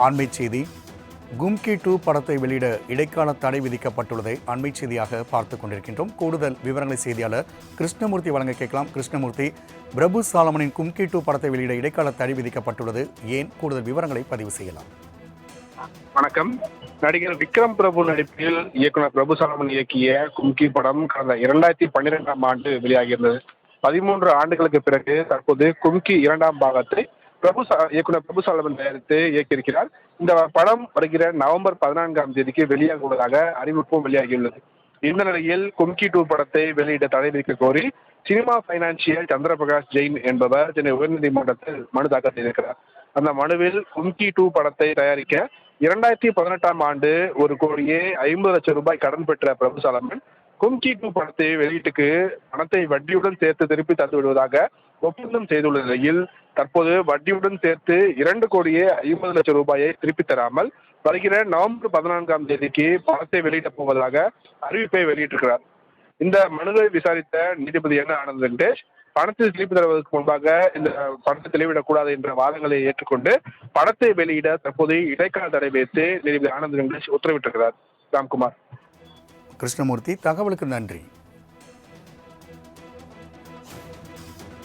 அண்மை செய்தி. கும்கி 2 படத்தை வெளியிட இடைக்கால தடை விதிக்கப்பட்டுள்ளதை அண்மை செய்தியாக பார்த்துக் கொண்டிருக்கின்றோம். கூடுதல் விவரங்களை செய்தியாளர் கிருஷ்ணமூர்த்தி வழங்க கேட்கலாம். கிருஷ்ணமூர்த்தி, பிரபு சாலமனின் கும்கி 2 படத்தை வெளியிட இடைக்கால தடை விதிக்கப்பட்டுள்ளது ஏன்? கூடுதல் விவரங்களை பதிவு செய்யலாம். வணக்கம். நடிகர் விக்ரம் பிரபு நடிப்பில் இயக்குனர் பிரபு சாலமன் இயக்கிய கும்கி படம் கடந்த 2012ஆம் ஆண்டு வெளியாகியிருந்தது. 13 ஆண்டுகளுக்கு பிறகு தற்போது கும்கி 2ஆம் பாகத்தை இயக்குனர் பிரபு சாலமன் தயாரித்து இயக்கியிருக்கிறார். இந்த படம் வருகிற நவம்பர் 14ஆம் தேதிக்கு வெளியாக உள்ளதாக அறிவிப்பும் வெளியாகியுள்ளது. இந்த நிலையில் கும்கி 2 படத்தை வெளியிட தடை விதிக்க கோரி சினிமா பைனான்சியல் சந்திரபிரகாஷ் ஜெயின் என்பவர் சென்னை உயர்நீதிமன்றத்தில் மனு தாக்கல் செய்திருக்கிறார். அந்த மனுவில் கும்கி 2 படத்தை தயாரிக்க 2018ஆம் ஆண்டு 1,50,00,000 ரூபாய் கடன் பெற்ற பிரபு சாலமன் கும்கி 2 படத்தை வெளியீட்டுக்கு பணத்தை வட்டியுடன் சேர்த்து திருப்பி தந்து விடுவதாக ஒப்பந்தம் செய்துள்ள நிலையில் தற்போது வட்டியுடன் சேர்த்து 2,50,00,000 ரூபாயை திருப்பி தராமல் வருகிற நவம்பர் 14ஆம் தேதிக்கு பணத்தை வெளியிடப் போவதாக அறிவிப்பை வெளியிட்டிருக்கிறார். இந்த மனுவை விசாரித்த நீதிபதி ஆனந்த் வெங்கடேஷ் பணத்தை திருப்பி தருவதற்கு முன்பாக இந்த பணத்தை தெளிவிடக்கூடாது என்ற வாதங்களை ஏற்றுக்கொண்டு படத்தை வெளியிட தற்போது இடைக்கால தடை வைத்து நீதிபதி ஆனந்த் வெங்கடேஷ் உத்தரவிட்டிருக்கிறார். ராம்குமார். கிருஷ்ணமூர்த்தி, தகவலுக்கு நன்றி.